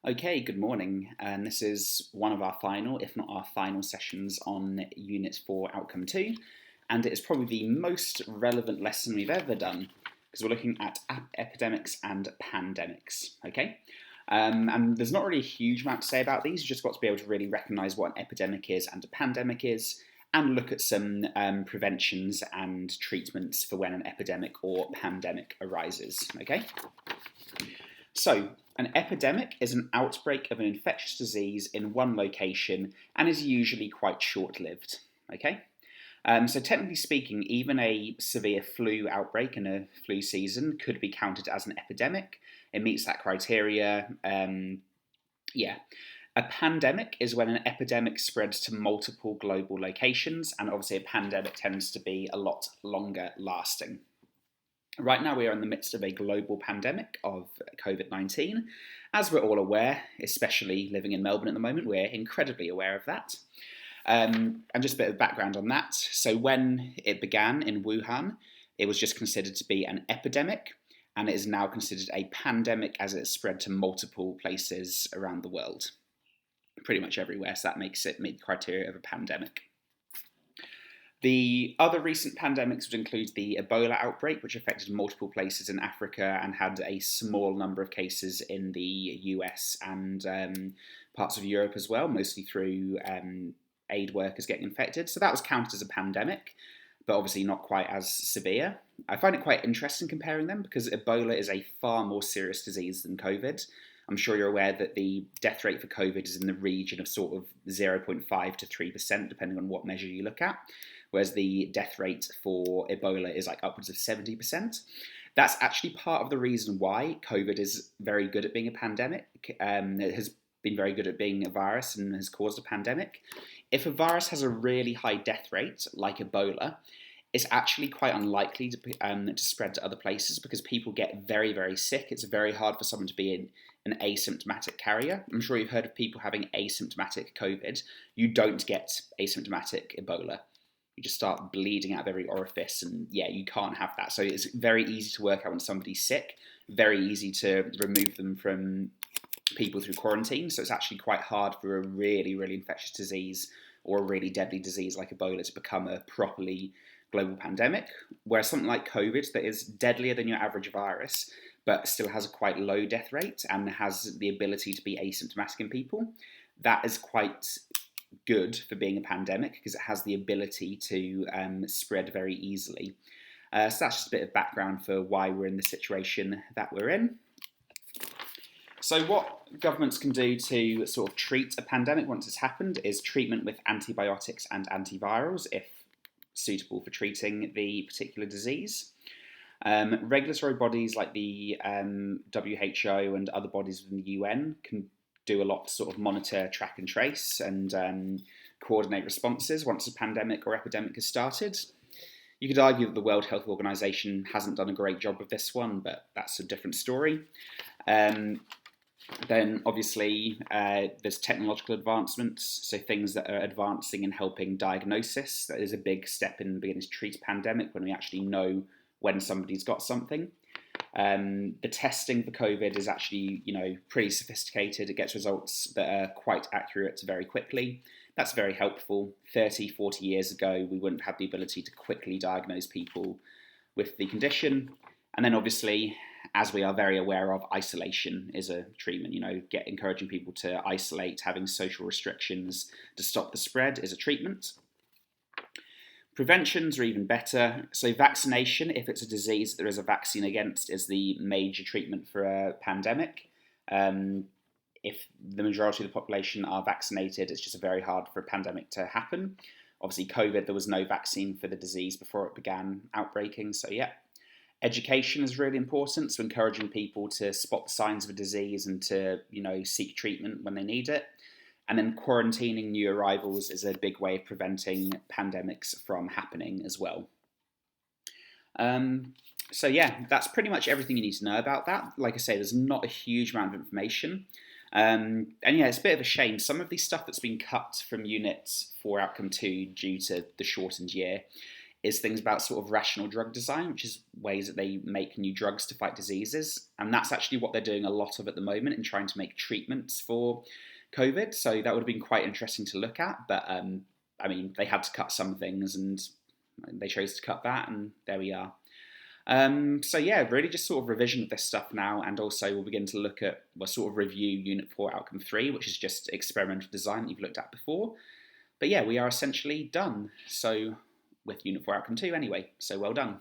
Okay, good morning. And this is one of our final, if not our final sessions on Unit 4 Outcome 2. And it is probably the most relevant lesson we've ever done because we're looking at epidemics and pandemics, okay? And there's not really a huge amount to say about these. You've just got to be able to really recognise what an epidemic is and a pandemic is and look at some preventions and treatments for when an epidemic or pandemic arises, okay? So, an epidemic is an outbreak of an infectious disease in one location and is usually quite short-lived. Okay, so technically speaking, even a severe flu outbreak in a flu season could be counted as an epidemic. It meets that criteria. A pandemic is when an epidemic spreads to multiple global locations, and obviously a pandemic tends to be a lot longer lasting. Right now, we are in the midst of a global pandemic of COVID-19. As we're all aware, especially living in Melbourne at the moment, we're incredibly aware of that. And just a bit of background on that. So when it began in Wuhan, it was just considered to be an epidemic, and it is now considered a pandemic as it spread to multiple places around the world, pretty much everywhere. So that makes it meet the criteria of a pandemic. The other recent pandemics would include the Ebola outbreak, which affected multiple places in Africa and had a small number of cases in the US and parts of Europe as well, mostly through aid workers getting infected. So that was counted as a pandemic, but obviously not quite as severe. I find it quite interesting comparing them because Ebola is a far more serious disease than COVID. I'm sure you're aware that the death rate for COVID is in the region of sort of 0.5 to 3%, depending on what measure you look at, whereas the death rate for Ebola is like upwards of 70%. That's actually part of the reason why COVID is very good at being a pandemic. It has been very good at being a virus and has caused a pandemic. If a virus has a really high death rate, like Ebola, it's actually quite unlikely to spread to other places because people get very, very sick. It's very hard for someone to be an asymptomatic carrier. I'm sure you've heard of people having asymptomatic COVID. You don't get asymptomatic Ebola. You just start bleeding out of every orifice, and yeah, you can't have that. So it's very easy to work out when somebody's sick, very easy to remove them from people through quarantine. So it's actually quite hard for a really, really infectious disease or a really deadly disease like Ebola to become a properly global pandemic, whereas something like COVID that is deadlier than your average virus, but still has a quite low death rate and has the ability to be asymptomatic in people, that is quite good for being a pandemic because it has the ability to spread very easily. So that's just a bit of background for why we're in the situation that we're in. So what governments can do to sort of treat a pandemic once it's happened is treatment with antibiotics and antivirals if suitable for treating the particular disease. Regulatory bodies like the WHO and other bodies within the UN can do a lot to sort of monitor, track and trace and coordinate responses once a pandemic or epidemic has started. You could argue that the World Health Organization hasn't done a great job of this one, but that's a different story. Then obviously there's technological advancements, so things that are advancing and helping diagnosis. That is a big step in beginning to treat a pandemic when we actually know when somebody's got something. The testing for COVID is actually, pretty sophisticated. It gets results that are quite accurate very quickly. That's very helpful. 30, 40 years ago, we wouldn't have the ability to quickly diagnose people with the condition. And then obviously, as we are very aware of, isolation is a treatment. Encouraging people to isolate, having social restrictions to stop the spread is a treatment. Preventions are even better. So vaccination, if it's a disease that there is a vaccine against, is the major treatment for a pandemic. If the majority of the population are vaccinated, it's just very hard for a pandemic to happen. Obviously, COVID, there was no vaccine for the disease before it began outbreaking. So yeah. Education is really important, so encouraging people to spot the signs of a disease and to, seek treatment when they need it. And then quarantining new arrivals is a big way of preventing pandemics from happening as well. So yeah, that's pretty much everything you need to know about that. Like I say, there's not a huge amount of information. And yeah, it's a bit of a shame. Some of the stuff that's been cut from Unit 4 Outcome 2 due to the shortened year is things about sort of rational drug design, which is ways that they make new drugs to fight diseases. And that's actually what they're doing a lot of at the moment in trying to make treatments for COVID. So that would have been quite interesting to look at. But I mean, they had to cut some things and they chose to cut that, and there we are. So yeah, really just sort of revision of this stuff now, and also we'll begin to look at, we'll sort of review Unit 4 Outcome 3, which is just experimental design that you've looked at before. But yeah, we are essentially done. So with Unit 4 Outcome 2 anyway, so well done.